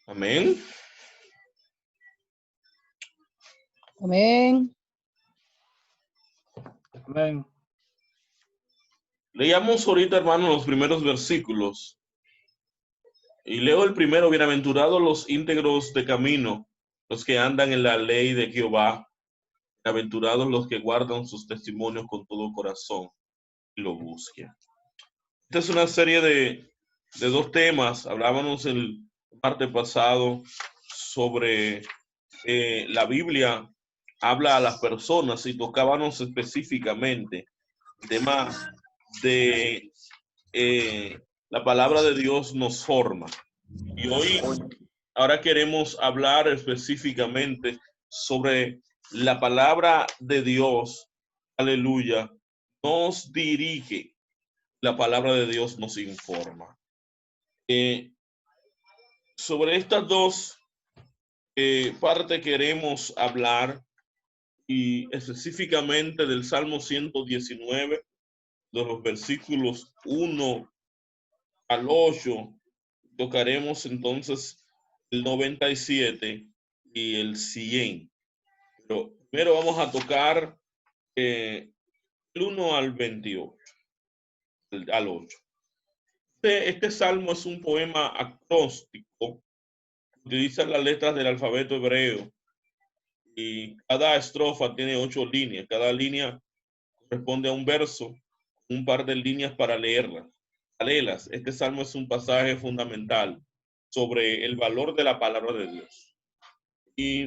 Amén. Amén. Amén. Leíamos ahorita, hermano, los primeros versículos. Y leo el primero: bienaventurados los íntegros de camino, los que andan en la ley de Jehová. Bienaventurados los que guardan sus testimonios con todo corazón y lo busquen. Esta es una serie de dos temas. Hablábamos el martes pasado sobre la Biblia habla a las personas y tocábamos específicamente el tema de la palabra de Dios nos forma. Y hoy, ahora queremos hablar específicamente sobre la palabra de Dios. Aleluya. Nos dirige. La palabra de Dios nos informa. Sobre estas dos partes queremos hablar, y específicamente del Salmo 119, de los versículos 1 al 8. Tocaremos entonces el 97 y el 100. Pero primero vamos a tocar el 1 al 28, al 8. Este salmo es un poema acróstico. Utiliza las letras del alfabeto hebreo y cada estrofa tiene 8 líneas. Cada línea corresponde a un verso, un par de líneas para leerlas. Paralelas. Este salmo es un pasaje fundamental sobre el valor de la palabra de Dios. Y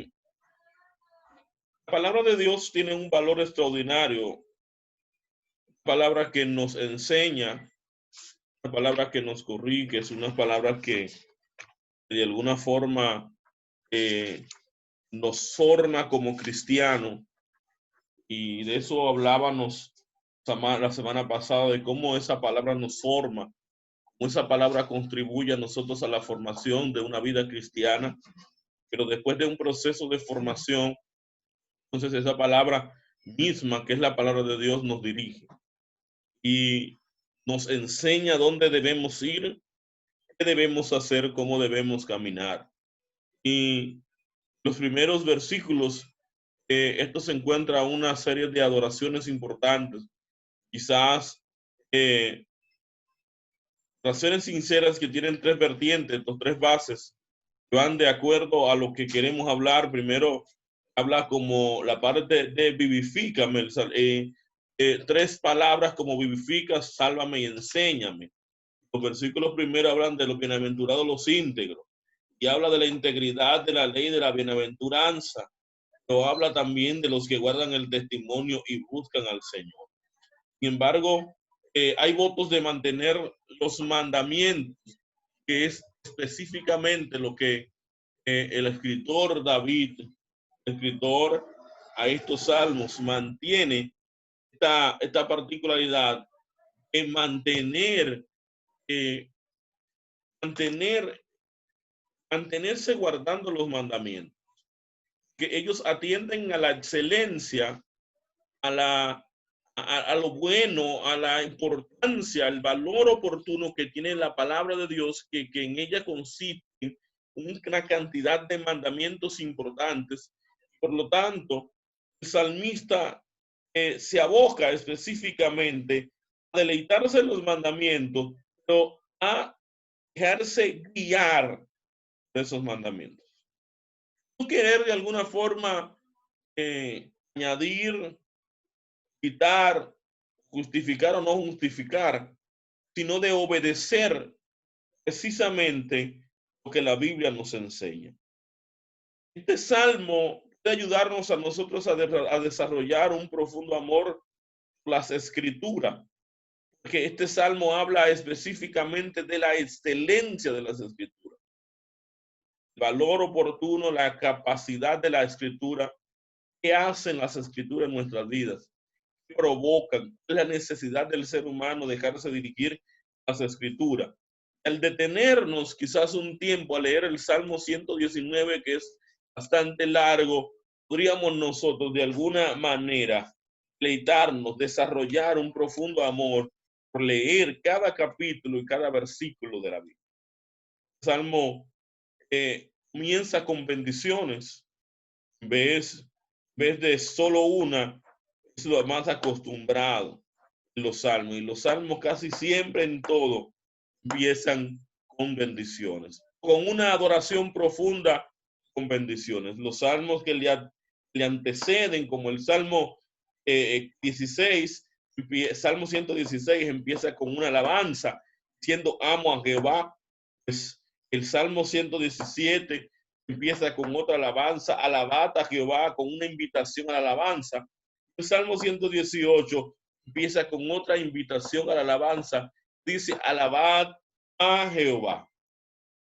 la palabra de Dios tiene un valor extraordinario. Palabra que nos enseña, una palabra que nos corrige, es una palabra que de alguna forma nos forma como cristianos. Y de eso hablábamos la semana pasada, de cómo esa palabra nos forma, cómo esa palabra contribuye a nosotros a la formación de una vida cristiana. Pero después de un proceso de formación, entonces esa palabra misma, que es la palabra de Dios, nos dirige y nos enseña dónde debemos ir, qué debemos hacer, cómo debemos caminar. Y los primeros versículos, esto se encuentra una serie de adoraciones importantes. Quizás oraciones sinceras que tienen tres vertientes, los tres bases, que van de acuerdo a lo que queremos hablar. Primero, habla como la parte de vivifícame, tres palabras como vivifica, sálvame y enséñame. Los versículos primero hablan de los bienaventurados los íntegros y habla de la integridad de la ley de la bienaventuranza, pero habla también de los que guardan el testimonio y buscan al Señor. Sin embargo, hay votos de mantener los mandamientos, que es específicamente lo que el escritor David, escritor a estos salmos, mantiene esta particularidad en mantenerse guardando los mandamientos, que ellos atienden a la excelencia, a lo bueno, a la importancia, al valor oportuno que tiene la palabra de Dios, que en ella consiste una cantidad de mandamientos importantes. Por lo tanto, el salmista se aboca específicamente a deleitarse en los mandamientos, pero a dejarse guiar por esos mandamientos. No querer de alguna forma añadir, quitar, justificar o no justificar, sino de obedecer precisamente lo que la Biblia nos enseña. Este salmo puede ayudarnos a nosotros a desarrollar un profundo amor por las escrituras, porque este salmo habla específicamente de la excelencia de las escrituras, el valor oportuno, la capacidad de la escritura, qué hacen las escrituras en nuestras vidas, qué provocan, la necesidad del ser humano dejarse dirigir a las escrituras. Al detenernos quizás un tiempo a leer el Salmo 119, que es bastante largo, podríamos nosotros de alguna manera deleitarnos, desarrollar un profundo amor por leer cada capítulo y cada versículo de la Biblia. Salmo comienza con bendiciones. En vez de solo una, es lo más acostumbrado en los salmos. Y los salmos casi siempre en todo empiezan con bendiciones, con una adoración profunda con bendiciones. Los salmos que le anteceden, como el Salmo 16, Salmo 116 empieza con una alabanza, diciendo amo a Jehová. Pues el Salmo 117 empieza con otra alabanza, alabad a Jehová, con una invitación a la alabanza. El Salmo 118 empieza con otra invitación a la alabanza, dice alabad a Jehová.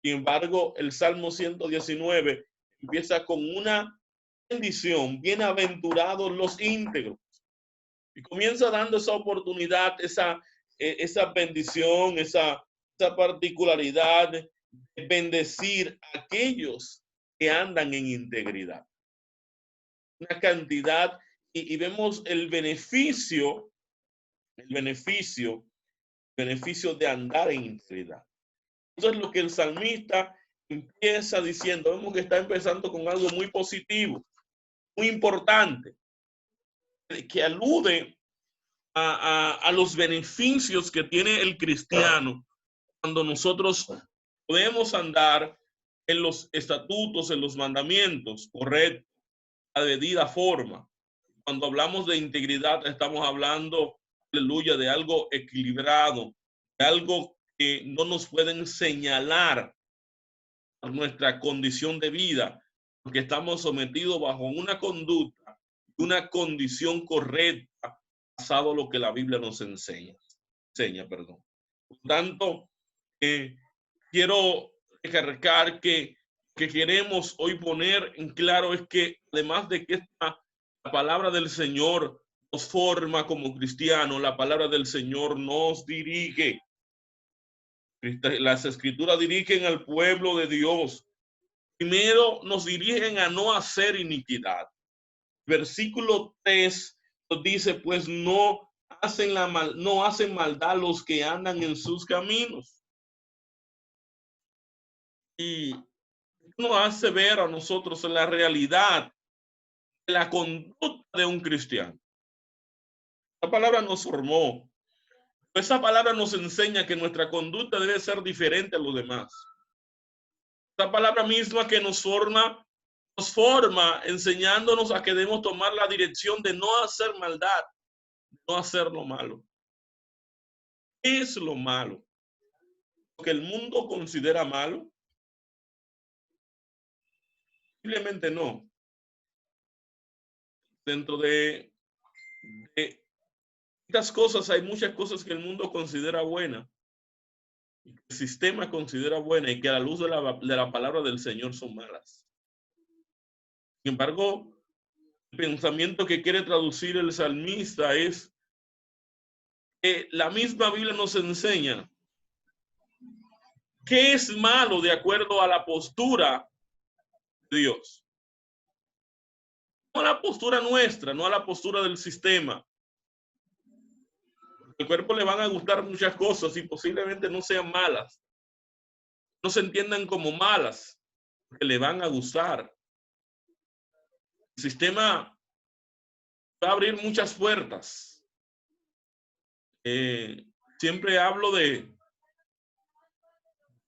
Sin embargo, el Salmo 119 empieza con una bendición, bienaventurados los íntegros. Y comienza dando esa oportunidad, esa bendición, esa particularidad de bendecir a aquellos que andan en integridad. Una cantidad, y vemos el beneficio de andar en integridad. Eso es lo que el salmista empieza diciendo. Vemos que está empezando con algo muy positivo, muy importante, que alude a los beneficios que tiene el cristiano cuando nosotros podemos andar en los estatutos, en los mandamientos, correcto, a debida forma. Cuando hablamos de integridad, estamos hablando, aleluya, de algo equilibrado, de algo que no nos pueden señalar a nuestra condición de vida, porque estamos sometidos bajo una conducta, una condición correcta, basado en lo que la Biblia nos enseña. Por tanto, quiero recalcar que queremos hoy poner en claro es que además de que la palabra del Señor nos forma como cristianos, la palabra del Señor nos dirige. Las escrituras dirigen al pueblo de Dios. Primero nos dirigen a no hacer iniquidad. Versículo 3 nos dice, pues no hacen maldad los que andan en sus caminos. Y nos hace ver a nosotros la realidad de la conducta de un cristiano. La palabra nos formó. Esa palabra nos enseña que nuestra conducta debe ser diferente a los demás. Esa palabra misma que nos forma enseñándonos a que debemos tomar la dirección de no hacer maldad, no hacer lo malo. ¿Qué es lo malo? Lo que el mundo considera malo. Simplemente no. Dentro de estas cosas hay muchas cosas que el mundo considera buenas, el sistema considera buena y que a la luz de la palabra del Señor son malas. Sin embargo, el pensamiento que quiere traducir el salmista es que la misma Biblia nos enseña qué es malo de acuerdo a la postura de Dios. No a la postura nuestra, no a la postura del sistema. Al cuerpo le van a gustar muchas cosas y posiblemente no sean malas. No se entiendan como malas, porque le van a gustar. El sistema va a abrir muchas puertas. Siempre hablo de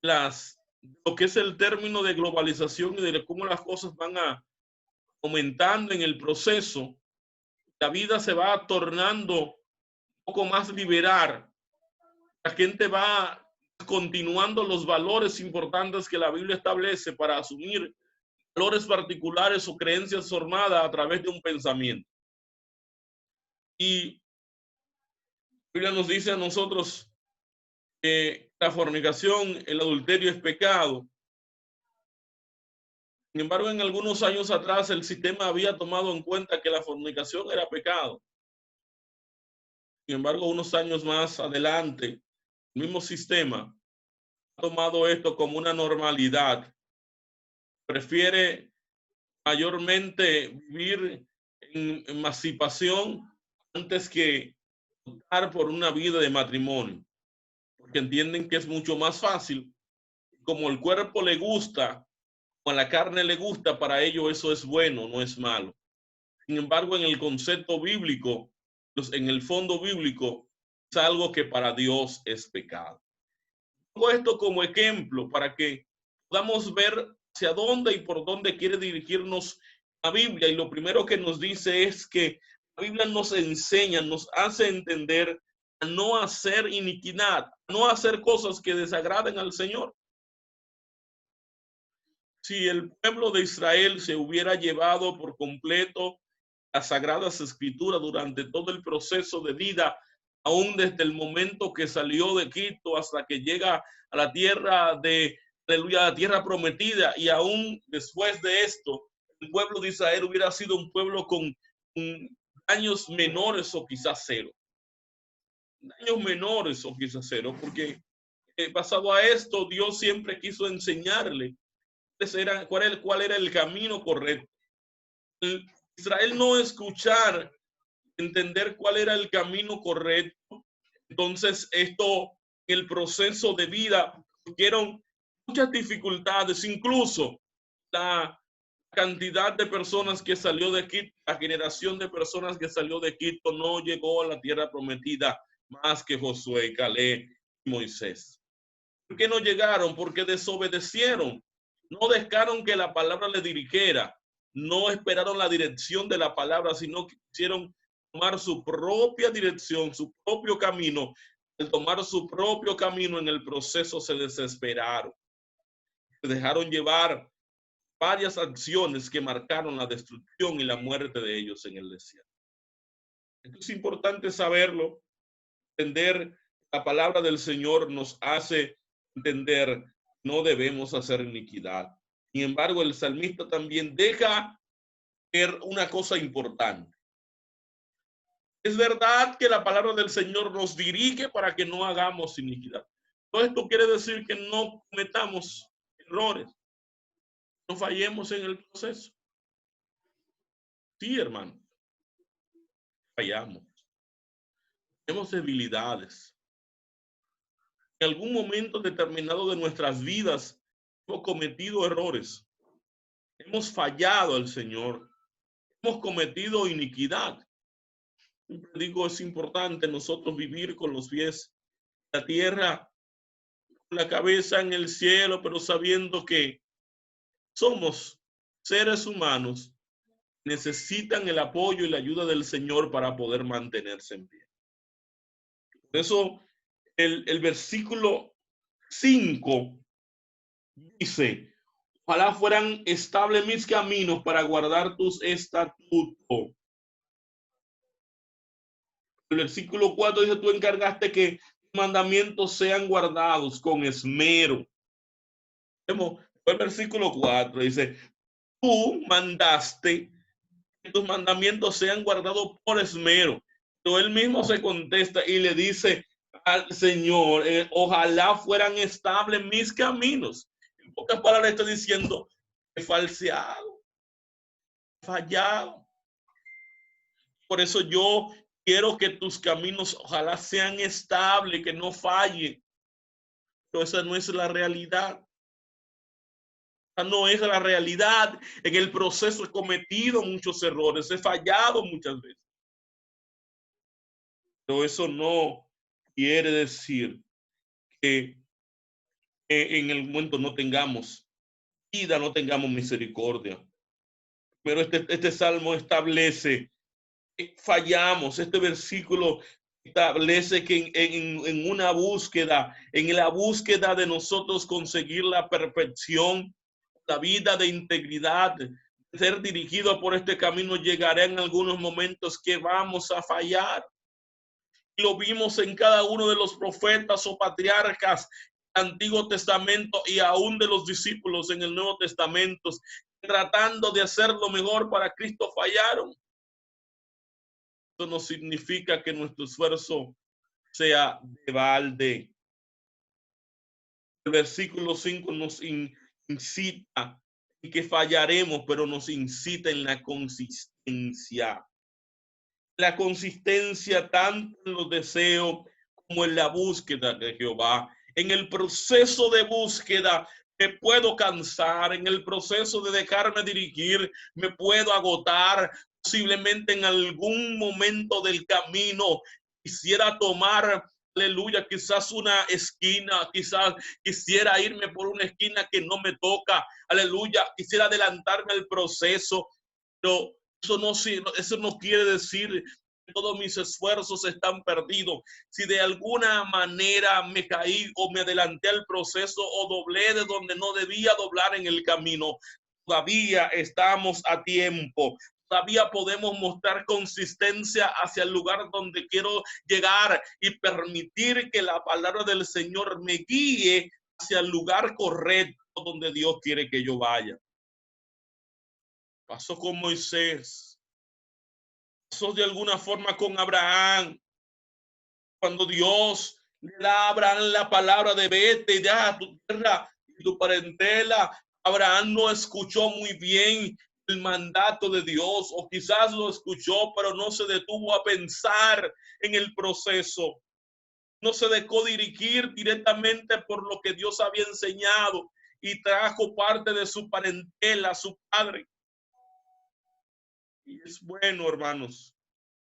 lo que es el término de globalización y de cómo las cosas van aumentando en el proceso. La vida se va tornando un poco más liberal. La gente va continuando los valores importantes que la Biblia establece para asumir valores particulares o creencias formadas a través de un pensamiento. Y la Biblia nos dice a nosotros que la fornicación, el adulterio es pecado. Sin embargo, en algunos años atrás el sistema había tomado en cuenta que la fornicación era pecado. Sin embargo, unos años más adelante, el mismo sistema ha tomado esto como una normalidad. Prefiere mayormente vivir en emancipación antes que optar por una vida de matrimonio, porque entienden que es mucho más fácil. Como el cuerpo le gusta a la carne le gusta, para ellos eso es bueno, no es malo. Sin embargo, en el concepto bíblico, en el fondo bíblico, es algo que para Dios es pecado. Pongo esto como ejemplo para que podamos ver hacia dónde y por dónde quiere dirigirnos la Biblia. Y lo primero que nos dice es que la Biblia nos enseña, nos hace entender a no hacer iniquidad, a no hacer cosas que desagraden al Señor. Si el pueblo de Israel se hubiera llevado por completo las sagradas escrituras durante todo el proceso de vida, aún desde el momento que salió de Egipto hasta que llega a la tierra de, aleluya, la tierra prometida, y aún después de esto, el pueblo de Israel hubiera sido un pueblo con daños menores o quizás cero. Daños menores o quizás cero, porque pasado a esto, Dios siempre quiso enseñarle cuál era el camino correcto. Israel no escuchar, entender cuál era el camino correcto. Entonces, esto, el proceso de vida, tuvieron muchas dificultades, incluso la cantidad de personas que salió de Egipto, la generación de personas que salió de Egipto no llegó a la tierra prometida más que Josué, Caleb y Moisés. ¿Por qué no llegaron? Porque desobedecieron. No dejaron que la palabra le dirigiera. No esperaron la dirección de la palabra, sino que quisieron tomar su propia dirección, su propio camino. Al tomar su propio camino en el proceso se desesperaron. Se dejaron llevar varias acciones que marcaron la destrucción y la muerte de ellos en el desierto. Entonces es importante saberlo, entender la palabra del Señor nos hace entender, no debemos hacer iniquidad. Sin embargo, el salmista también deja ver una cosa importante. Es verdad que la palabra del Señor nos dirige para que no hagamos iniquidad. Todo esto quiere decir que no cometamos errores, no fallemos en el proceso. Sí, hermano, fallamos. Tenemos debilidades. En algún momento determinado de nuestras vidas hemos cometido errores. Hemos fallado al Señor. Hemos cometido iniquidad. Siempre digo, es importante nosotros vivir con los pies en la tierra, con la cabeza en el cielo, pero sabiendo que somos seres humanos, necesitan el apoyo y la ayuda del Señor para poder mantenerse en pie. Por eso el versículo 5 dice: ojalá fueran estables mis caminos para guardar tus estatutos. El versículo 4 dice: tú encargaste que mandamientos sean guardados con esmero. El versículo 4 dice: tú mandaste que tus mandamientos sean guardados por esmero. Pero él mismo se contesta y le dice al Señor: ojalá fueran estables mis caminos. En pocas palabras está diciendo: he falseado, he fallado. Por eso yo quiero que tus caminos ojalá sean estables, que no fallen. Pero esa no es la realidad. Esa no es la realidad. En el proceso he cometido muchos errores, he fallado muchas veces. Pero eso no quiere decir que en el momento no tengamos vida, no tengamos misericordia. Pero este salmo establece que fallamos. Este versículo establece que en una búsqueda, en la búsqueda de nosotros conseguir la perfección, la vida de integridad, ser dirigido por este camino, llegará en algunos momentos que vamos a fallar. Lo vimos en cada uno de los profetas o patriarcas del Antiguo Testamento y aún de los discípulos en el Nuevo Testamento, tratando de hacer lo mejor para Cristo, fallaron. Eso no significa que nuestro esfuerzo sea de balde. El versículo 5 nos incita en que fallaremos, pero nos incita en la consistencia. La consistencia tanto en los deseos como en la búsqueda de Jehová. En el proceso de búsqueda me puedo cansar en el proceso de dejarme dirigir, me puedo agotar, posiblemente en algún momento del camino quisiera tomar, aleluya, quizás una esquina, quizás quisiera irme por una esquina que no me toca, aleluya, quisiera adelantarme al proceso, pero eso no quiere decir que todos mis esfuerzos están perdidos. Si de alguna manera me caí o me adelanté al proceso o doblé de donde no debía doblar en el camino, todavía estamos a tiempo. Todavía podemos mostrar consistencia hacia el lugar donde quiero llegar y permitir que la palabra del Señor me guíe hacia el lugar correcto donde Dios quiere que yo vaya. Pasó con Moisés, pasó de alguna forma con Abraham. Cuando Dios le da a Abraham la palabra de vete y deja tu tierra y tu parentela, Abraham no escuchó muy bien el mandato de Dios, o quizás lo escuchó, pero no se detuvo a pensar en el proceso. No se dejó dirigir directamente por lo que Dios había enseñado y trajo parte de su parentela, su padre. Y es bueno, hermanos,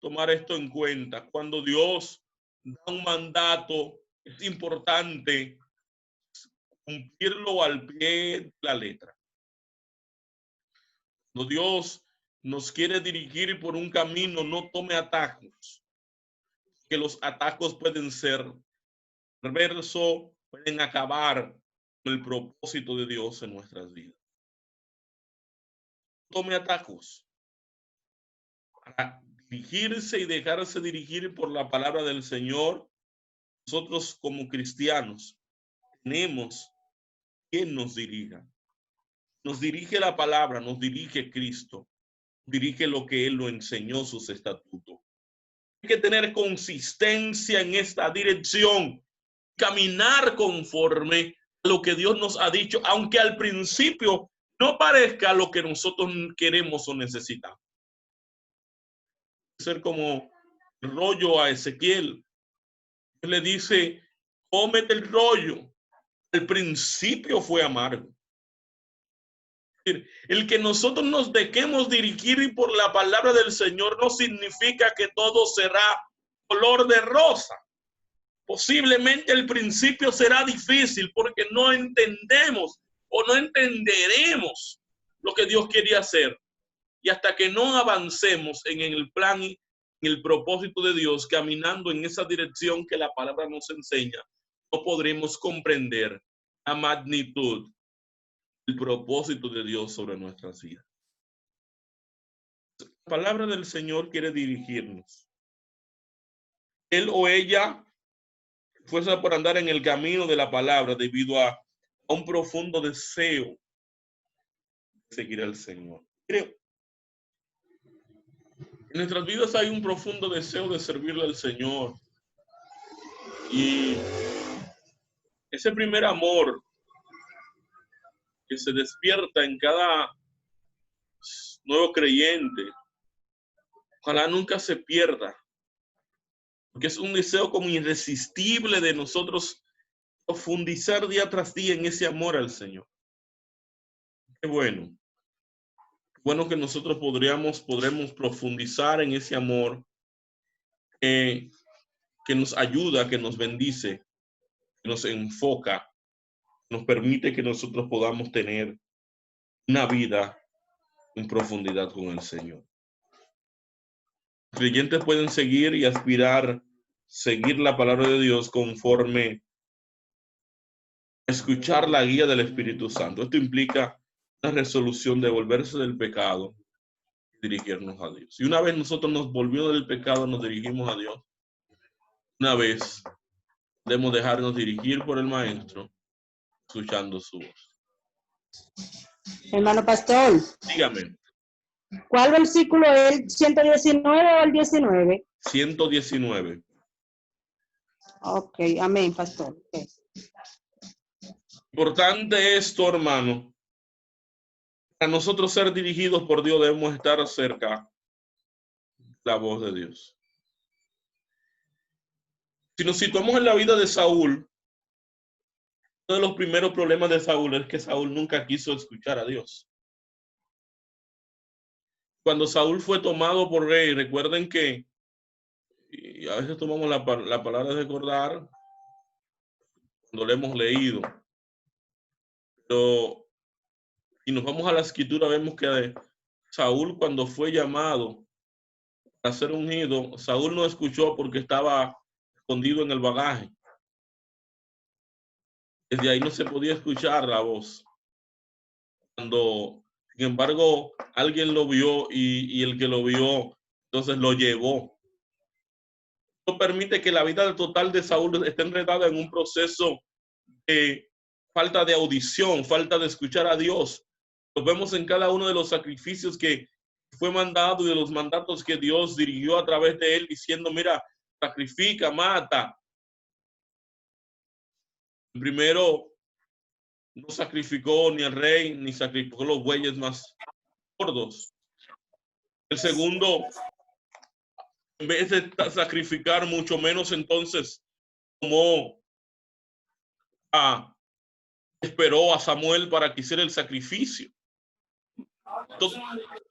tomar esto en cuenta. Cuando Dios da un mandato, es importante cumplirlo al pie de la letra. Cuando Dios nos quiere dirigir por un camino, no tome atajos, que los atajos pueden ser perversos, pueden acabar con el propósito de Dios en nuestras vidas. Tome atajos para dirigirse y dejarse dirigir por la palabra del Señor. Nosotros como cristianos tenemos quien nos dirija. Nos dirige la palabra, nos dirige Cristo, dirige lo que Él lo enseñó, sus estatutos. Hay que tener consistencia en esta dirección, caminar conforme a lo que Dios nos ha dicho, aunque al principio no parezca lo que nosotros queremos o necesitamos. Ser como el rollo a Ezequiel. Él le dice, cómete el rollo. Al principio fue amargo. El que nosotros nos dejemos dirigir por la palabra del Señor no significa que todo será color de rosa. Posiblemente el principio será difícil porque no entendemos o no entenderemos lo que Dios quiere hacer. Y hasta que no avancemos en el plan y en el propósito de Dios, caminando en esa dirección que la palabra nos enseña, no podremos comprender la magnitud, el propósito de Dios sobre nuestras vidas. La palabra del Señor quiere dirigirnos. Él o ella fuerza por andar en el camino de la palabra debido a un profundo deseo de seguir al Señor. Creo. En nuestras vidas hay un profundo deseo de servirle al Señor. Y ese primer amor que se despierta en cada nuevo creyente, ojalá nunca se pierda, porque es un deseo como irresistible de nosotros profundizar día tras día en ese amor al Señor. Qué bueno. Bueno que nosotros podremos profundizar en ese amor que nos ayuda, que nos bendice, que nos enfoca, nos permite que nosotros podamos tener una vida en profundidad con el Señor. Los creyentes pueden seguir y aspirar, seguir la palabra de Dios conforme a escuchar la guía del Espíritu Santo. Esto implica la resolución de volverse del pecado y dirigirnos a Dios. Y una vez nosotros nos volvimos del pecado, nos dirigimos a Dios. Una vez debemos dejarnos dirigir por el Maestro, escuchando su voz. Hermano pastor, Dígame. ¿cuál versículo es el 119 o el 19? 119. Ok, amén, pastor. Okay. Importante esto, hermano. Para nosotros ser dirigidos por Dios debemos estar cerca de la voz de Dios. Si nos situamos en la vida de Saúl, Uno de los primeros problemas de Saúl es que Saúl nunca quiso escuchar a Dios. Cuando Saúl fue tomado por rey, recuerden que, y a veces tomamos la palabra de recordar cuando lo hemos leído, pero si nos vamos a la escritura vemos que Saúl, cuando fue llamado a ser ungido, Saúl no escuchó porque estaba escondido en el bagaje. Desde ahí no se podía escuchar la voz. Cuando, sin embargo, alguien lo vio y el que lo vio, entonces lo llevó. Esto permite que la vida total de Saúl esté enredada en un proceso de falta de audición, falta de escuchar a Dios. Lo vemos en cada uno de los sacrificios que fue mandado y de los mandatos que Dios dirigió a través de él, diciendo, mira, sacrifica, mata. Primero, no sacrificó ni al rey, ni sacrificó los bueyes más gordos. El segundo, en vez de sacrificar, mucho menos entonces tomó esperó a Samuel para que hiciera el sacrificio.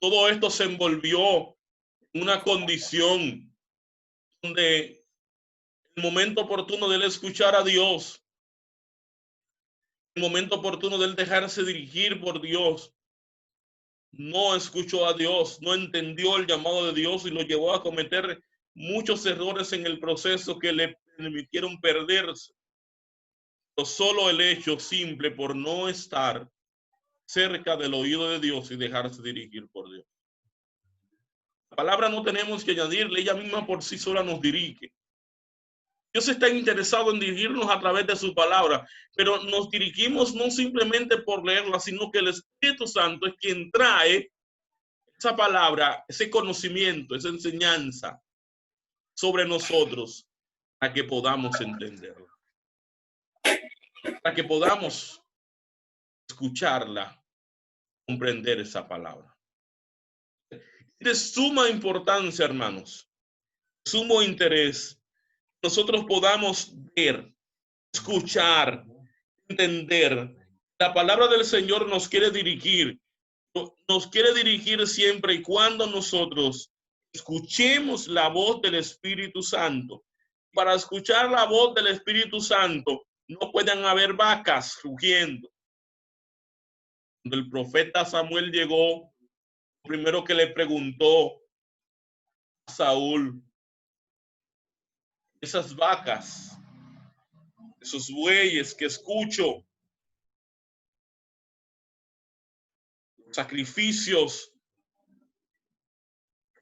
Todo esto se envolvió en una condición donde el momento oportuno de él escuchar a Dios, el momento oportuno de él dejarse dirigir por Dios, no escuchó a Dios, no entendió el llamado de Dios y lo llevó a cometer muchos errores en el proceso que le permitieron perderse. Pero solo el hecho simple por no estar cerca del oído de Dios y dejarse dirigir por Dios. La palabra no tenemos que añadirle, ella misma por sí sola nos dirige. Dios está interesado en dirigirnos a través de su palabra, pero nos dirigimos no simplemente por leerla, sino que el Espíritu Santo es quien trae esa palabra, ese conocimiento, esa enseñanza sobre nosotros para que podamos entenderla, para que podamos escucharla, comprender esa palabra. De suma importancia, hermanos, sumo interés, nosotros podamos ver, escuchar, entender. La palabra del Señor nos quiere dirigir siempre y cuando nosotros escuchemos la voz del Espíritu Santo. Para escuchar la voz del Espíritu Santo no pueden haber vacas rugiendo. Cuando el profeta Samuel llegó, lo primero que le preguntó a Saúl, esas vacas, esos bueyes que escucho, los sacrificios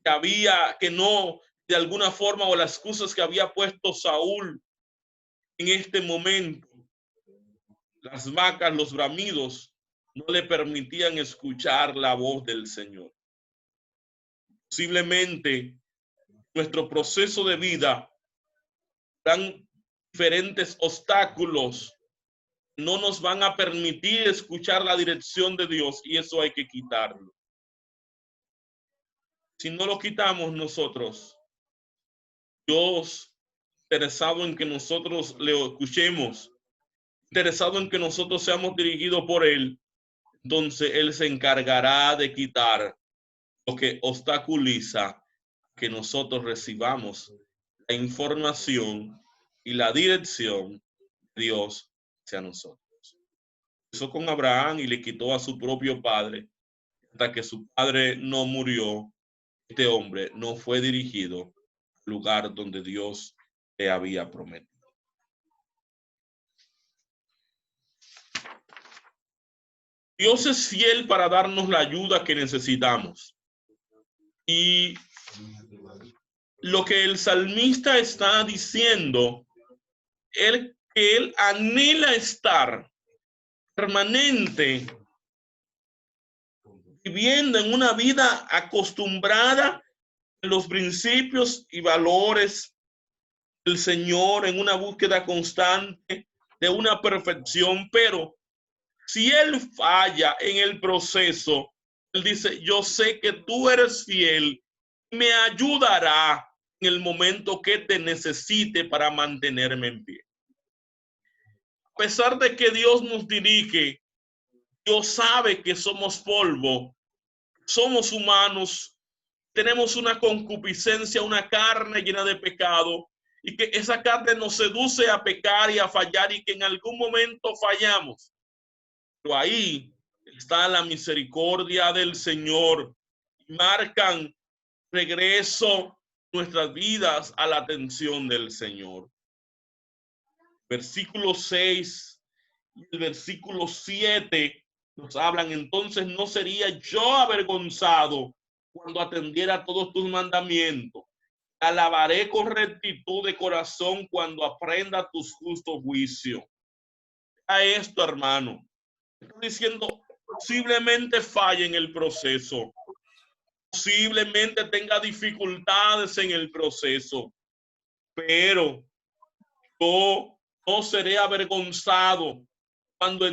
que había, que no, de alguna forma, o las excusas que había puesto Saúl en este momento, las vacas, los bramidos, no le permitían escuchar la voz del Señor. Posiblemente nuestro proceso de vida dan diferentes obstáculos, no nos van a permitir escuchar la dirección de Dios y eso hay que quitarlo. Si no lo quitamos nosotros, Dios, interesado en que nosotros le escuchemos, interesado en que nosotros seamos dirigidos por Él, entonces Él se encargará de quitar lo que obstaculiza que nosotros recibamos la información y la dirección de Dios hacia nosotros. Hizo con Abraham y le quitó a su propio padre. Hasta que su padre no murió, este hombre no fue dirigido al lugar donde Dios le había prometido. Dios es fiel para darnos la ayuda que necesitamos. Y lo que el salmista está diciendo es que él anhela estar permanente, viviendo en una vida acostumbrada a los principios y valores del Señor, en una búsqueda constante de una perfección, pero si él falla en el proceso, él dice, yo sé que tú eres fiel, me ayudará en el momento que te necesite para mantenerme en pie. A pesar de que Dios nos dirige, Dios sabe que somos polvo, somos humanos, tenemos una concupiscencia, una carne llena de pecado, y que esa carne nos seduce a pecar y a fallar, y que en algún momento fallamos. Pero ahí está la misericordia del Señor. Marcan regreso nuestras vidas a la atención del Señor. Versículo 6 y el versículo 7 nos hablan: entonces no sería yo avergonzado cuando atendiera todos tus mandamientos. Alabaré con rectitud de corazón cuando aprenda tus justos juicios. A esto, hermano, estoy diciendo, posiblemente falle en el proceso, posiblemente tenga dificultades en el proceso, pero yo no seré avergonzado cuando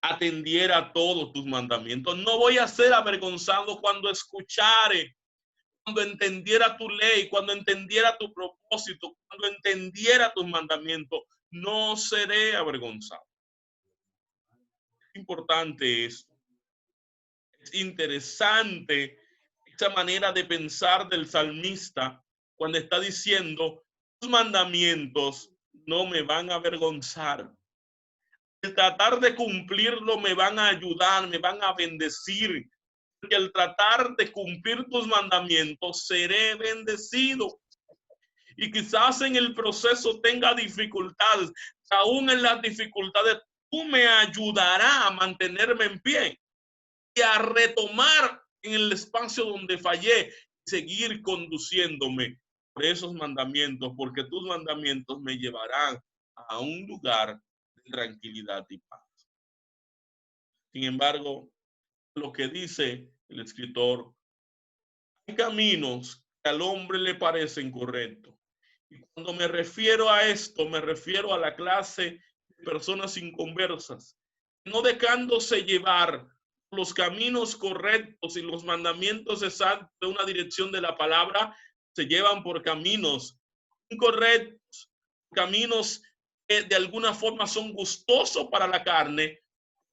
atendiera todos tus mandamientos. No voy a ser avergonzado cuando escuchare, cuando entendiera tu ley, cuando entendiera tu propósito, cuando entendiera tus mandamientos. No seré avergonzado. Es importante esto. Es interesante esa manera de pensar del salmista cuando está diciendo: tus mandamientos no me van a avergonzar. El tratar de cumplirlo me van a ayudar, me van a bendecir. Porque al tratar de cumplir tus mandamientos seré bendecido. Y quizás en el proceso tenga dificultades. Aún en las dificultades, tú me ayudarás a mantenerme en pie y a retomar en el espacio donde fallé, seguir conduciéndome por esos mandamientos, porque tus mandamientos me llevarán a un lugar de tranquilidad y paz. Sin embargo, lo que dice el escritor: hay caminos que al hombre le parecen correctos. Y cuando me refiero a esto, me refiero a la clase de personas inconversas, no dejándose llevar los caminos correctos y los mandamientos exactos de una dirección de la palabra, se llevan por caminos incorrectos, caminos que de alguna forma son gustosos para la carne,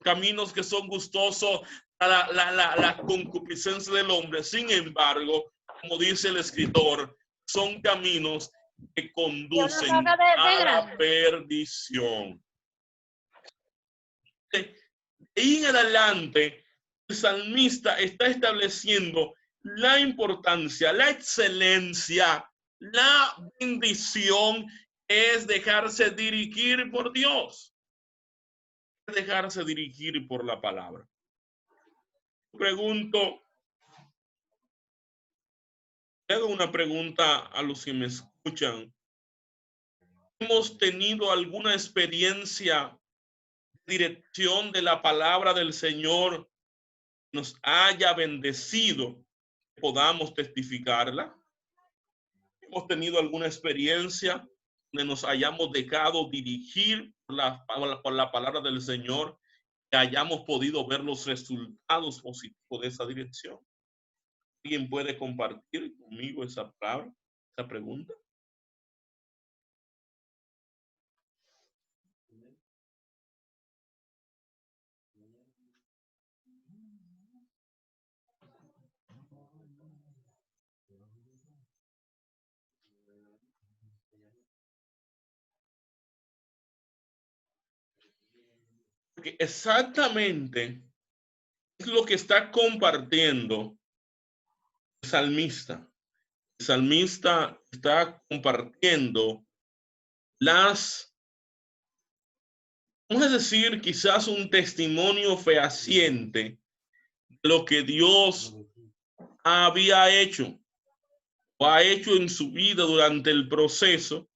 caminos que son gustosos para la concupiscencia del hombre. Sin embargo, como dice el escritor, son caminos que conducen a la perdición. De ahí en adelante, el salmista está estableciendo la importancia, la excelencia, la bendición es dejarse dirigir por Dios, dejarse dirigir por la palabra. Pregunto, hago una pregunta a los que me escuchan. ¿Hemos tenido alguna experiencia de dirección de la palabra del Señor que nos haya bendecido, podamos testificarla? ¿Hemos tenido alguna experiencia donde nos hayamos dejado dirigir por la palabra del Señor, que hayamos podido ver los resultados positivos de esa dirección? ¿Alguien puede compartir conmigo esa palabra, esa pregunta? Porque exactamente es lo que está compartiendo el salmista. El salmista está compartiendo vamos a decir, quizás un testimonio fehaciente de lo que Dios había hecho o ha hecho en su vida durante el proceso,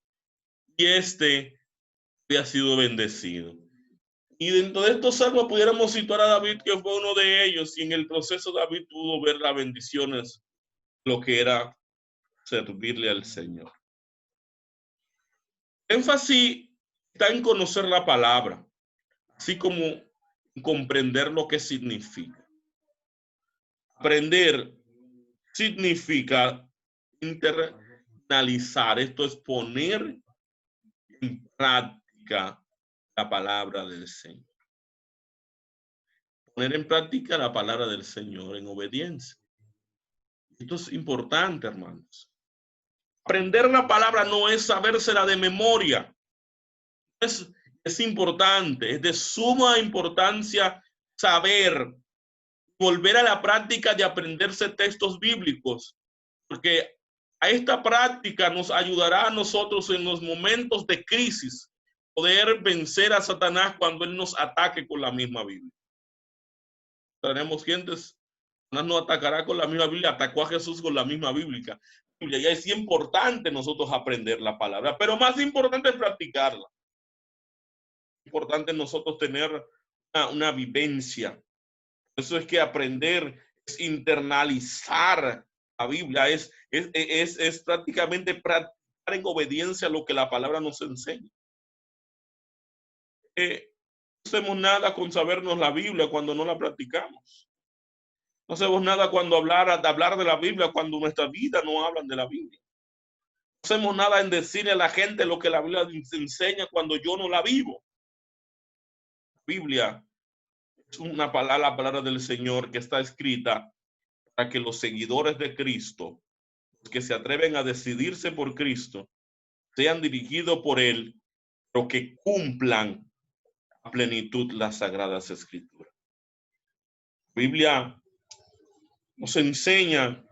y había sido bendecido. Y dentro de estos salmos pudiéramos situar a David, que fue uno de ellos, y en el proceso David pudo ver las bendiciones, lo que era servirle al Señor. Énfasis está en conocer la palabra, así como comprender lo que significa. Aprender significa internalizar, esto es poner en práctica la palabra del Señor. Poner en práctica la palabra del Señor en obediencia. Esto es importante, hermanos. Aprender la palabra no es sabérsela de memoria. Es importante, es de suma importancia saber, volver a la práctica de aprenderse textos bíblicos, porque a esta práctica nos ayudará a nosotros en los momentos de crisis poder vencer a Satanás cuando él nos ataque con la misma Biblia. Tenemos gentes, Satanás no atacará con la misma Biblia, atacó a Jesús con la misma Biblia. Y es importante nosotros aprender la palabra, pero más importante es practicarla. Es importante nosotros tener una vivencia. Eso es que aprender es internalizar la Biblia, es prácticamente practicar en obediencia a lo que la palabra nos enseña. No hacemos nada con sabernos la Biblia cuando no la practicamos. No hacemos nada cuando hablar de la Biblia cuando nuestra vida no hablan de la Biblia. No hacemos nada en decirle a la gente lo que la Biblia enseña cuando yo no la vivo. La Biblia es la palabra del Señor que está escrita para que los seguidores de Cristo, los que se atreven a decidirse por Cristo, sean dirigidos por Él, pero que cumplan a plenitud las Sagradas Escrituras. La Biblia nos enseña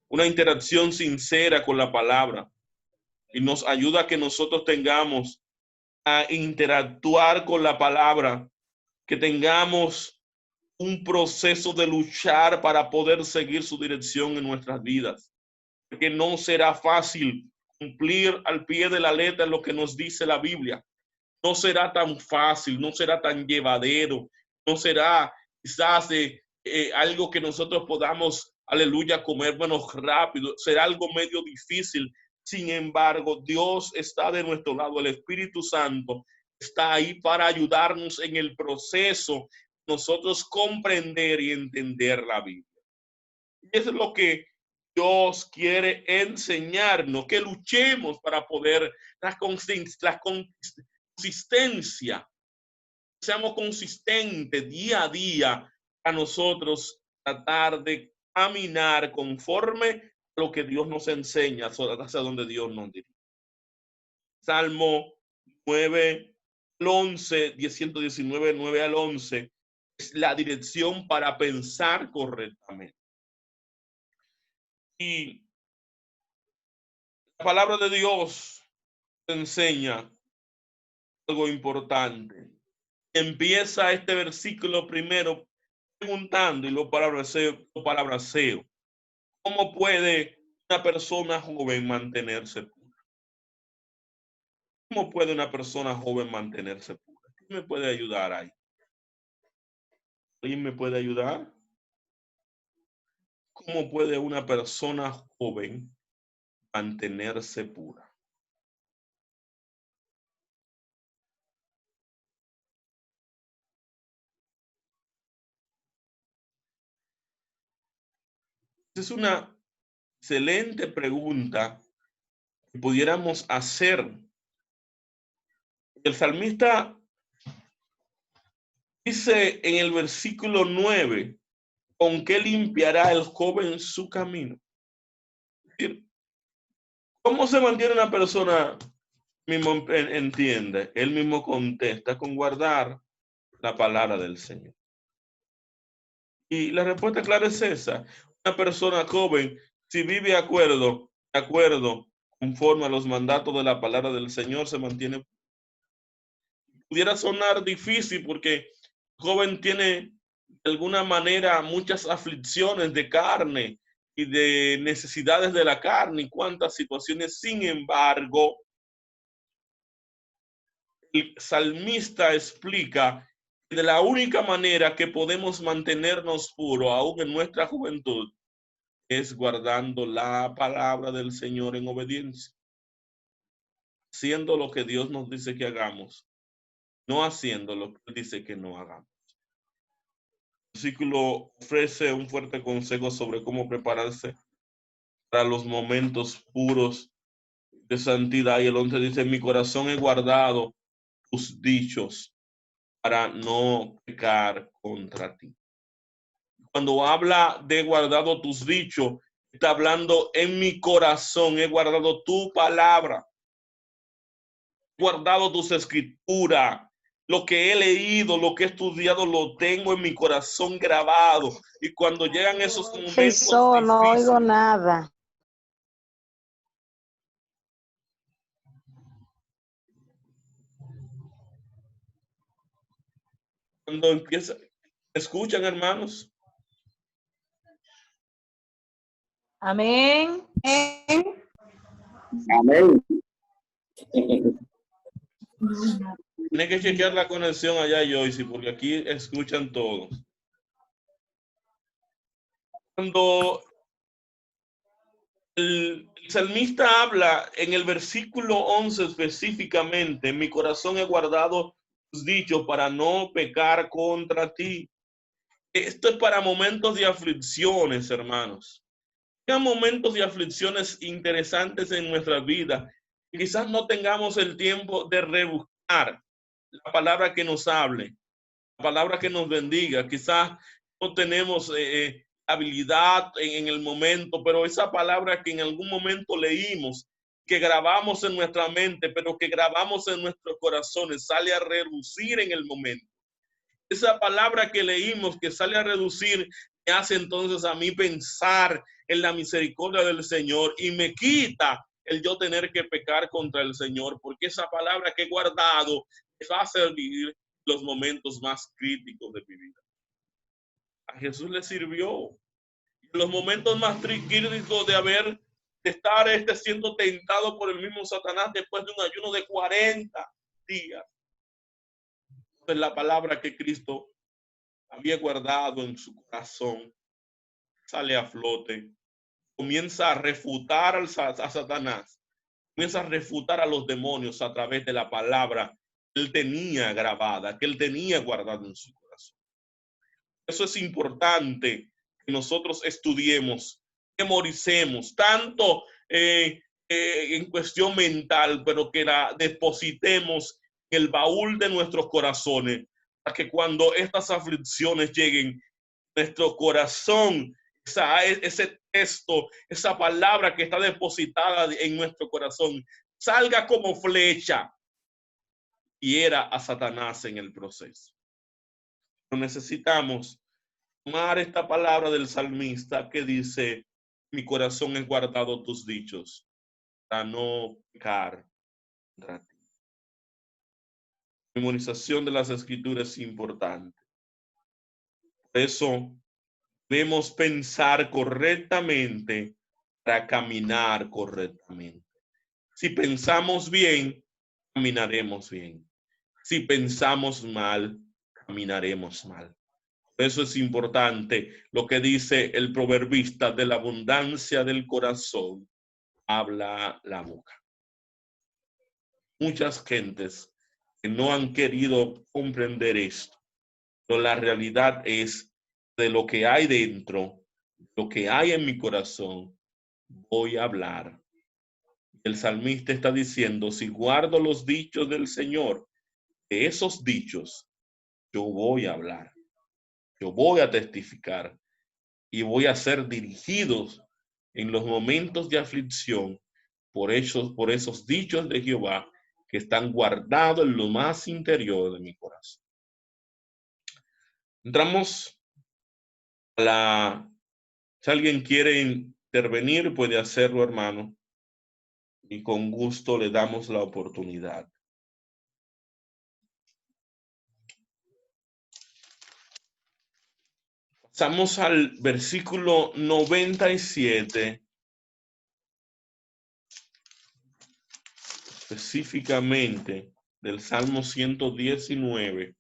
una interacción sincera con la palabra y nos ayuda a que nosotros tengamos a interactuar con la palabra, que tengamos un proceso de luchar para poder seguir su dirección en nuestras vidas. Porque no será fácil cumplir al pie de la letra lo que nos dice la Biblia. No será tan fácil, no será tan llevadero, no será quizás algo que nosotros podamos, aleluya, comer, bueno, rápido. Será algo medio difícil. Sin embargo, Dios está de nuestro lado, el Espíritu Santo está ahí para ayudarnos en el proceso, nosotros comprender y entender la Biblia. Y eso es lo que Dios quiere enseñarnos, que luchemos para poder la consistencia, seamos consistentes día a día a nosotros tratar de caminar conforme a lo que Dios nos enseña, hacia donde Dios nos dirige. Salmo 9 al 11, 119, 9 al 11, es la dirección para pensar correctamente. Y la palabra de Dios enseña algo importante. Empieza este versículo primero preguntando, y lo palabraseo, ¿cómo puede una persona joven mantenerse pura? ¿Cómo puede una persona joven mantenerse pura? ¿Quién me puede ayudar ahí? ¿Alguien me puede ayudar? ¿Cómo puede una persona joven mantenerse pura? Es una excelente pregunta que pudiéramos hacer. El salmista dice en el versículo 9, ¿con qué limpiará el joven su camino? Es decir, ¿cómo se mantiene una persona? Mismo entiende, él mismo contesta con guardar la palabra del Señor. Y la respuesta clara es esa. Una persona joven, si vive de acuerdo, conforme a los mandatos de la palabra del Señor, se mantiene. Pudiera sonar difícil porque el joven tiene de alguna manera muchas aflicciones de carne y de necesidades de la carne y cuántas situaciones. Sin embargo, el salmista explica que de la única manera que podemos mantenernos puros aún en nuestra juventud es guardando la palabra del Señor en obediencia, haciendo lo que Dios nos dice que hagamos, no haciendo lo que Él dice que no hagamos. El versículo ofrece un fuerte consejo sobre cómo prepararse para los momentos puros de santidad. Y el 11 dice, mi corazón he guardado tus dichos para no pecar contra ti. Cuando habla de guardado tus dichos, está hablando en mi corazón, he guardado tu palabra, he guardado tus escrituras, lo que he leído, lo que he estudiado, lo tengo en mi corazón grabado. Y cuando llegan esos momentos No oigo difíciles, nada. cuando empieza, ¿escuchan, hermanos? Amén. Amén. Tiene que chequear la conexión allá, Joyce, porque aquí escuchan todos. Cuando el salmista habla en el versículo 11 específicamente, en mi corazón he guardado tus dichos para no pecar contra ti. Esto es para momentos de aflicciones, hermanos. Hay momentos de aflicciones interesantes en nuestra vida. Quizás no tengamos el tiempo de rebuscar la palabra que nos hable, la palabra que nos bendiga. Quizás no tenemos habilidad en el momento, pero esa palabra que en algún momento leímos, que grabamos en nuestra mente, pero que grabamos en nuestros corazones, sale a relucir en el momento. Esa palabra que leímos que sale a reducir me hace entonces a mí pensar en la misericordia del Señor y me quita el yo tener que pecar contra el Señor, porque esa palabra que he guardado me va a servir los momentos más críticos de mi vida. A Jesús le sirvió. En los momentos más críticos de estar siendo tentado por el mismo Satanás después de un ayuno de 40 días. Entonces la palabra que Cristo había guardado en su corazón sale a flote, comienza a refutar a Satanás, comienza a refutar a los demonios a través de la palabra que él tenía grabada, que él tenía guardada en su corazón. Eso es importante que nosotros estudiemos, memoricemos, tanto en cuestión mental, pero que la depositemos en el baúl de nuestros corazones, para que cuando estas aflicciones lleguen, nuestro corazón, ese texto, esa palabra que está depositada en nuestro corazón, salga como flecha y hiera a Satanás en el proceso. Pero necesitamos tomar esta palabra del salmista que dice, mi corazón es guardado tus dichos para no pecar contra ti. La memorización de las escrituras es importante. Por eso debemos pensar correctamente para caminar correctamente. Si pensamos bien, caminaremos bien. Si pensamos mal, caminaremos mal. Por eso es importante lo que dice el proverbista: de la abundancia del corazón habla la boca. Muchas gentes que no han querido comprender esto, pero la realidad es de lo que hay dentro, lo que hay en mi corazón, voy a hablar. El salmista está diciendo, si guardo los dichos del Señor, de esos dichos, yo voy a hablar, yo voy a testificar y voy a ser dirigidos en los momentos de aflicción por esos dichos de Jehová que están guardados en lo más interior de mi corazón. Entramos a la... Si alguien quiere intervenir, puede hacerlo, hermano, y con gusto le damos la oportunidad. Pasamos al versículo 97, específicamente del Salmo 119.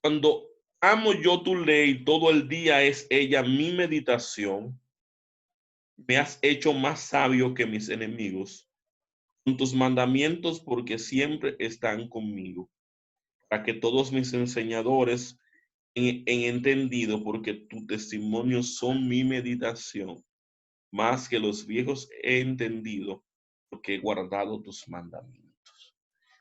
Cuando amo yo tu ley, todo el día es ella mi meditación. Me has hecho más sabio que mis enemigos con tus mandamientos, porque siempre están conmigo. Para que todos mis enseñadores en entendido, porque tus testimonios son mi meditación. Más que los viejos he entendido, porque he guardado tus mandamientos.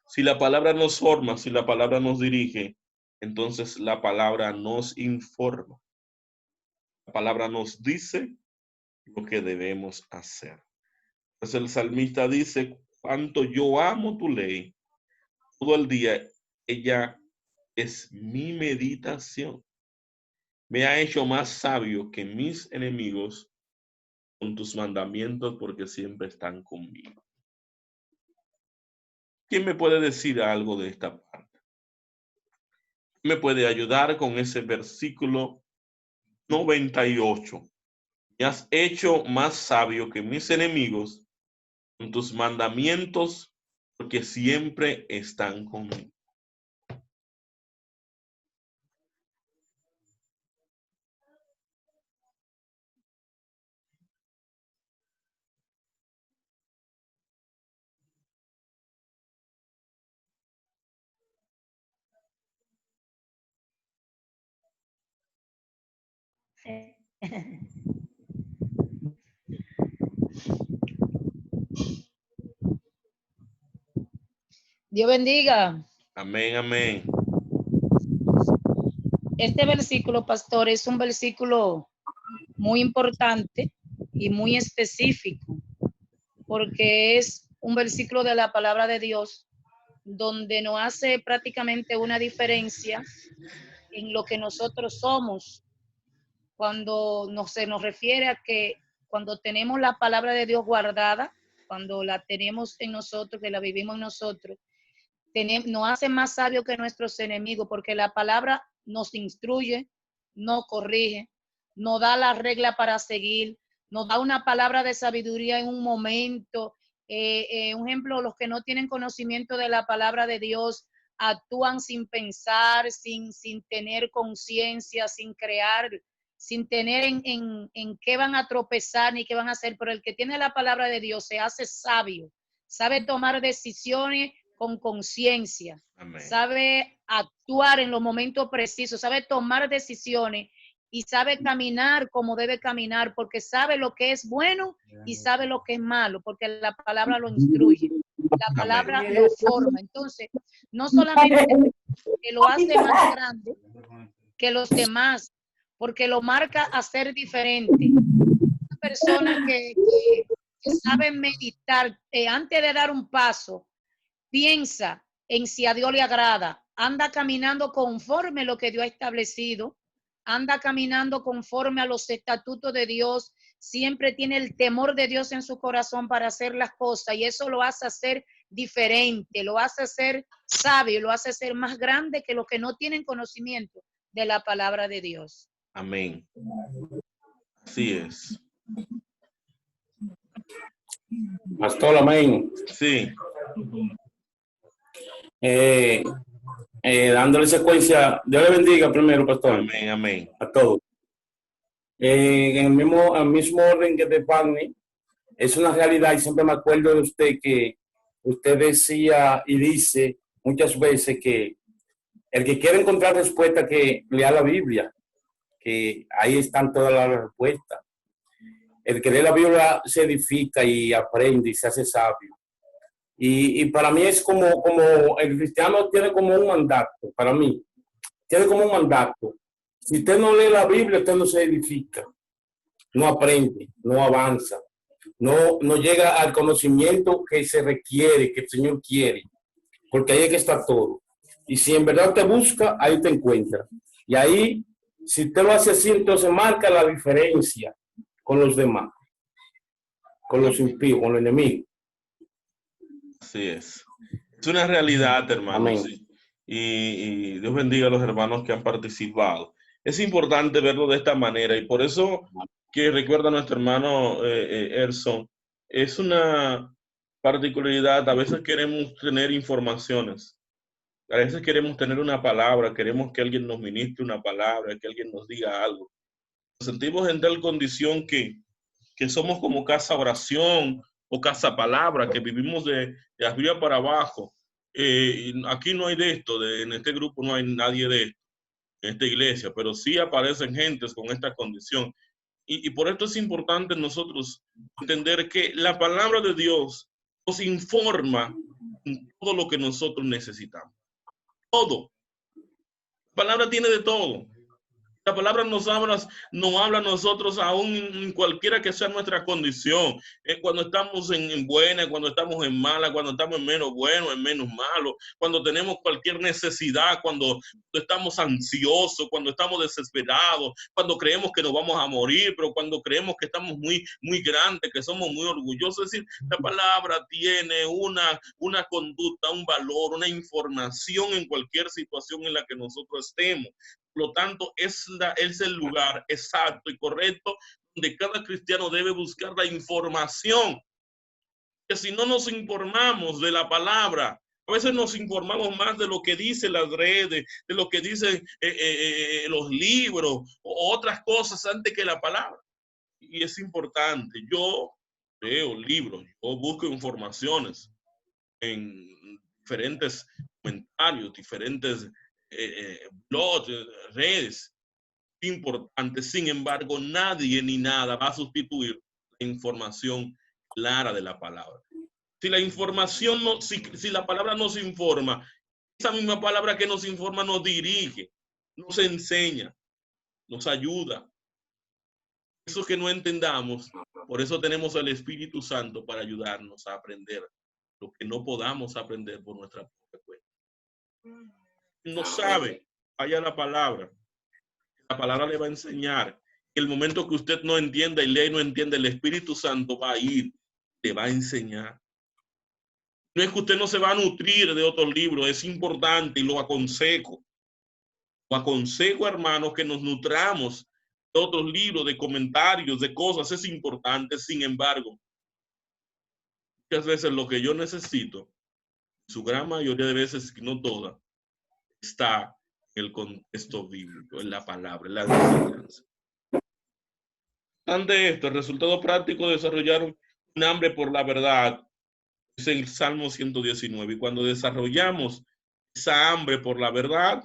Si la palabra nos forma, si la palabra nos dirige, entonces la palabra nos informa. La palabra nos dice lo que debemos hacer. Entonces el salmista dice, cuánto yo amo tu ley, todo el día ella es mi meditación. Me ha hecho más sabio que mis enemigos con tus mandamientos porque siempre están conmigo. ¿Quién me puede decir algo de esta parte? ¿Me puede ayudar con ese versículo 98? Me has hecho más sabio que mis enemigos con tus mandamientos porque siempre están conmigo. Dios bendiga. Amén, amén. Este versículo, pastor, es un versículo muy importante y muy específico, porque es un versículo de la palabra de Dios donde nos hace prácticamente una diferencia en lo que nosotros somos cuando se nos refiere a que cuando tenemos la palabra de Dios guardada, cuando la tenemos en nosotros, que la vivimos en nosotros, nos hace más sabios que nuestros enemigos, porque la palabra nos instruye, nos corrige, nos da la regla para seguir, nos da una palabra de sabiduría en un momento. Un ejemplo, los que no tienen conocimiento de la palabra de Dios actúan sin pensar, sin tener conciencia, sin crear, sin tener en qué van a tropezar ni qué van a hacer, pero el que tiene la palabra de Dios se hace sabio, sabe tomar decisiones con conciencia, sabe actuar en los momentos precisos, sabe tomar decisiones y sabe caminar como debe caminar, porque sabe lo que es bueno y sabe lo que es malo, porque la palabra lo instruye, la palabra lo forma. Entonces, no solamente que lo hace más grande que los demás, porque lo marca a ser diferente. Una persona que sabe meditar antes de dar un paso, piensa en si a Dios le agrada, anda caminando conforme a lo que Dios ha establecido, anda caminando conforme a los estatutos de Dios, siempre tiene el temor de Dios en su corazón para hacer las cosas y eso lo hace ser diferente, lo hace ser sabio, lo hace ser más grande que los que no tienen conocimiento de la palabra de Dios. Amén. Así es. Pastor, amén. Sí. Dándole secuencia, Dios le bendiga primero, pastor. Amén, amén. A todos. En el mismo orden que de Fanny, es una realidad y siempre me acuerdo de usted que usted decía y dice muchas veces que el que quiere encontrar respuesta que lea la Biblia, que ahí están todas las respuestas. El que lee la Biblia se edifica y aprende y se hace sabio. Y para mí es como el cristiano tiene como un mandato, para mí, tiene como un mandato. Si usted no lee la Biblia, usted no se edifica, no aprende, no avanza, no llega al conocimiento que se requiere, que el Señor quiere, porque ahí es que está todo. Y si en verdad te busca, ahí te encuentra. Y ahí, si usted lo hace así, entonces marca la diferencia con los demás, con los impíos, con los enemigos. Así es. Es una realidad, hermanos. Amén. Y Dios bendiga a los hermanos que han participado. Es importante verlo de esta manera y por eso que recuerda nuestro hermano Erson, es una particularidad. A veces queremos tener informaciones, a veces queremos tener una palabra, queremos que alguien nos ministre una palabra, que alguien nos diga algo. Nos sentimos en tal condición que somos como casa oración o casa palabra, que vivimos de arriba para abajo. Aquí no hay de esto, en este grupo no hay nadie de esto, en esta iglesia, pero sí aparecen gentes con esta condición. Y por esto es importante nosotros entender que la palabra de Dios nos informa en todo lo que nosotros necesitamos. Todo. La palabra tiene de todo. La palabra nos habla a nosotros aún en cualquiera que sea nuestra condición. Cuando estamos en buena, cuando estamos en mala, cuando estamos en menos bueno, en menos malo, cuando tenemos cualquier necesidad, cuando estamos ansiosos, cuando estamos desesperados, cuando creemos que nos vamos a morir, pero cuando creemos que estamos muy grandes, que somos muy orgullosos. Es decir, la palabra tiene una conducta, un valor, una información en cualquier situación en la que nosotros estemos. Por lo tanto, es el lugar exacto y correcto donde cada cristiano debe buscar la información. Que si no nos informamos de la palabra, a veces nos informamos más de lo que dicen las redes, de lo que dicen los libros o otras cosas antes que la palabra. Y es importante. Yo leo libros, yo busco informaciones en diferentes comentarios, diferentes blogs, redes importantes. Sin embargo, nadie ni nada va a sustituir la información clara de la palabra. Si la información no, si la palabra nos informa, esa misma palabra que nos informa nos dirige, nos enseña, nos ayuda. Eso que no entendamos, por eso tenemos al Espíritu Santo para ayudarnos a aprender lo que no podamos aprender por nuestra propia cuenta. No sabe, vaya la palabra le va a enseñar. El momento que usted no entienda y lee y no entiende, el Espíritu Santo va a ir, le va a enseñar. No es que usted no se va a nutrir de otros libros, es importante y lo aconsejo. Lo aconsejo, hermanos, que nos nutramos de otros libros, de comentarios, de cosas, es importante. Sin embargo, muchas veces lo que yo necesito, su gran mayoría de veces, no toda, está en el contexto bíblico, en la palabra, en la enseñanza. Ante esto, el resultado práctico de desarrollar un hambre por la verdad es el Salmo 119. Y cuando desarrollamos esa hambre por la verdad,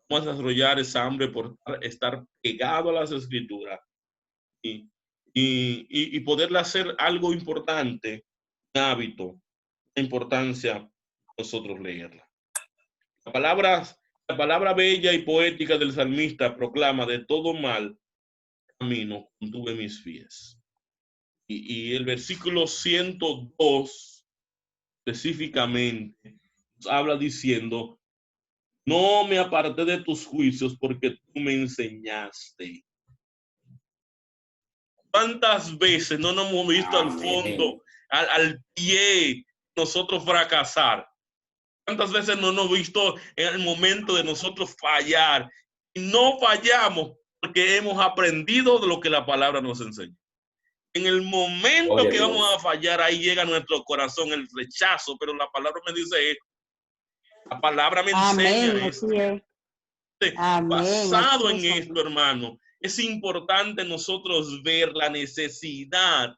vamos a desarrollar esa hambre por estar pegado a las Escrituras y poderla hacer algo importante, un hábito, una importancia nosotros leerla. La palabra bella y poética del salmista proclama: de todo mal camino contuve mis pies. Y el versículo 102 específicamente nos habla diciendo: no me aparté de tus juicios porque tú me enseñaste. ¿Cuántas veces no nos hemos visto al fondo, al pie, nosotros fracasar? ¿Cuántas veces no nos hemos visto en el momento de nosotros fallar? Y no fallamos porque hemos aprendido de lo que la palabra nos enseña. En el momento que vamos a fallar, ahí llega a nuestro corazón el rechazo, pero la palabra me dice esto. La palabra me enseña esto. Basado en esto, hermano, es importante nosotros ver la necesidad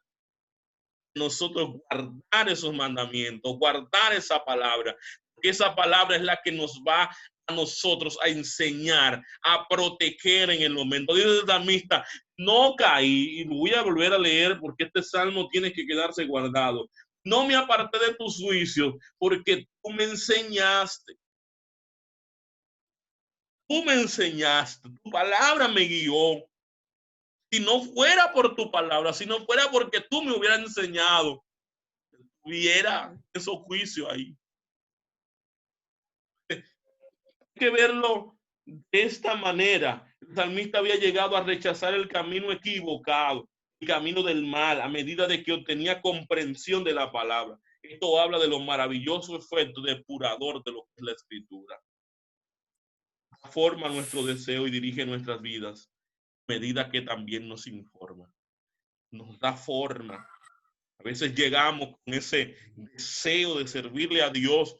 de nosotros guardar esos mandamientos, guardar esa palabra, porque esa palabra es la que nos va a nosotros a enseñar, a proteger en el momento. Dice el salmista: no caí, y voy a volver a leer porque este salmo tiene que quedarse guardado. No me aparté de tus juicios porque tú me enseñaste. Tú me enseñaste, tu palabra me guió. Si no fuera por tu palabra, si no fuera porque tú me hubieras enseñado, hubiera esos juicios ahí. Hay que verlo de esta manera. El salmista había llegado a rechazar el camino equivocado, el camino del mal, a medida de que obtenía comprensión de la palabra. Esto habla de lo maravilloso efecto depurador de lo que es la Escritura. Forma nuestro deseo y dirige nuestras vidas, a medida que también nos informa, nos da forma. A veces llegamos con ese deseo de servirle a Dios,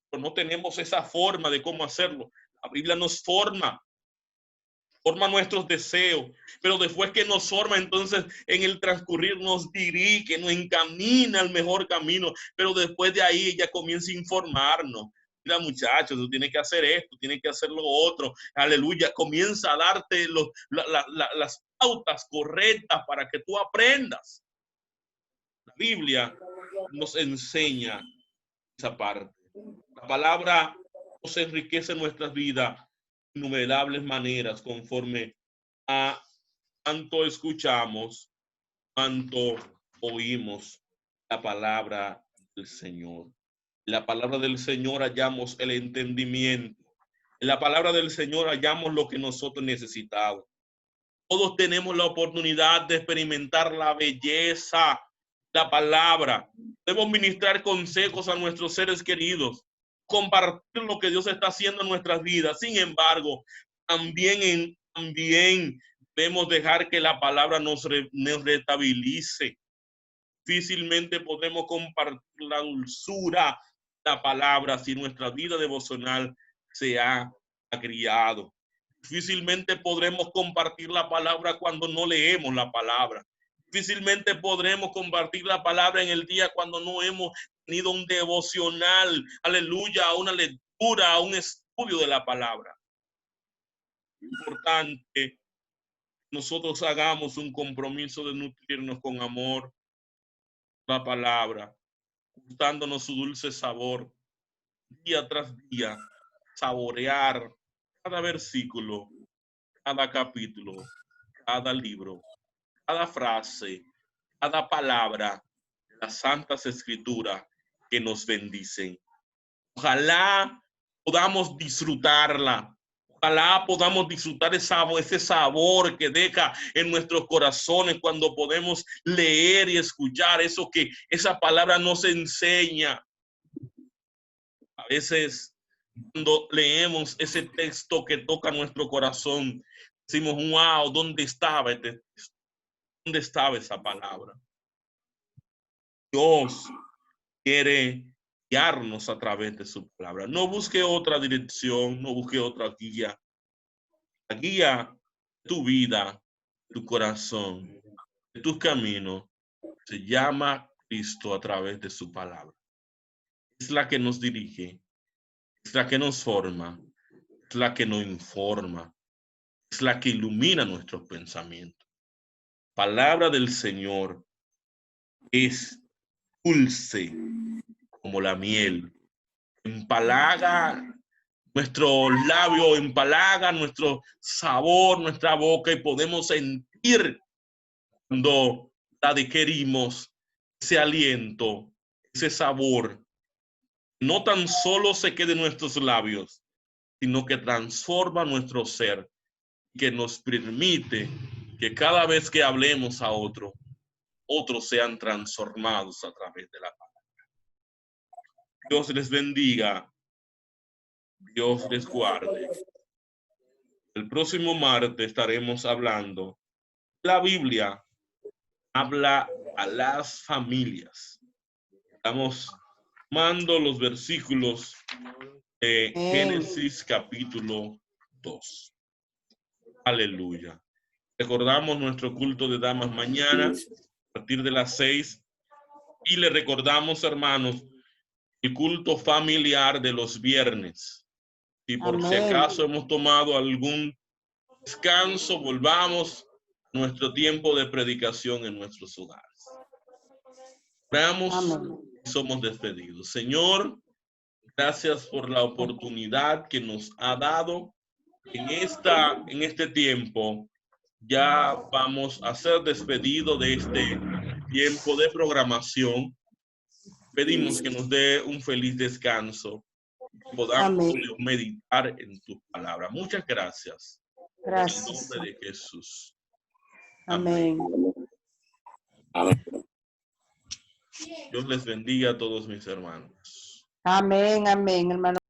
pero no tenemos esa forma de cómo hacerlo. La Biblia nos forma nuestros deseos, pero después que nos forma, entonces en el transcurrir nos dirige, nos encamina al mejor camino, pero después de ahí ella comienza a informarnos. Mira, muchachos, tú tienes que hacer esto, tienes que hacer lo otro. Aleluya. Comienza a darte las pautas correctas para que tú aprendas. La Biblia nos enseña esa parte. La palabra nos enriquece nuestras vidas de innumerables maneras conforme a cuánto escuchamos, cuánto oímos la palabra del Señor. En la palabra del Señor hallamos el entendimiento. En la palabra del Señor hallamos lo que nosotros necesitamos. Todos tenemos la oportunidad de experimentar la belleza, la palabra. Debemos ministrar consejos a nuestros seres queridos, compartir lo que Dios está haciendo en nuestras vidas. Sin embargo, también debemos dejar que la palabra nos restabilice. Difícilmente podemos compartir la dulzura de la palabra si nuestra vida devocional se ha agriado. Difícilmente podremos compartir la palabra cuando no leemos la palabra. Difícilmente podremos compartir la palabra en el día cuando no hemos tenido un devocional, aleluya, una lectura, un estudio de la palabra. Importante, nosotros hagamos un compromiso de nutrirnos con amor la palabra, gustándonos su dulce sabor, día tras día, saborear cada versículo, cada capítulo, cada libro, cada frase, cada palabra de las Santas Escrituras que nos bendicen. Ojalá podamos disfrutarla. Ojalá podamos disfrutar ese sabor que deja en nuestros corazones cuando podemos leer y escuchar eso que esa palabra nos enseña. A veces cuando leemos ese texto que toca nuestro corazón, decimos, wow, ¿dónde estaba este texto? ¿Dónde estaba esa palabra? Dios quiere guiarnos a través de su palabra. No busque otra dirección, no busque otra guía. La guía de tu vida, de tu corazón, de tus caminos, se llama Cristo a través de su palabra. Es la que nos dirige, es la que nos forma, es la que nos informa, es la que ilumina nuestros pensamientos. Palabra del Señor es dulce como la miel, empalaga nuestro labio, empalaga nuestro sabor, nuestra boca, y podemos sentir cuando la digerimos, ese aliento, ese sabor. No tan solo se quede en nuestros labios, sino que transforma nuestro ser, que nos permite que cada vez que hablemos a otros sean transformados a través de la palabra. Dios les bendiga. Dios les guarde. El próximo martes estaremos hablando. La Biblia habla a las familias. Estamos tomando los versículos de Génesis capítulo 2. Aleluya. Recordamos nuestro culto de damas mañana a partir de las 6. Y le recordamos, hermanos, el culto familiar de los viernes. Y por si acaso hemos tomado algún descanso, volvamos a nuestro tiempo de predicación en nuestros hogares. Oramos y somos despedidos. Señor, gracias por la oportunidad que nos ha dado en este tiempo. Ya vamos a ser despedidos de este tiempo de programación. Pedimos que nos dé un feliz descanso. Podamos meditar en tu palabra. Muchas gracias. Gracias. En el nombre de Jesús. Amén. Dios les bendiga a todos mis hermanos. Amén, amén, hermano.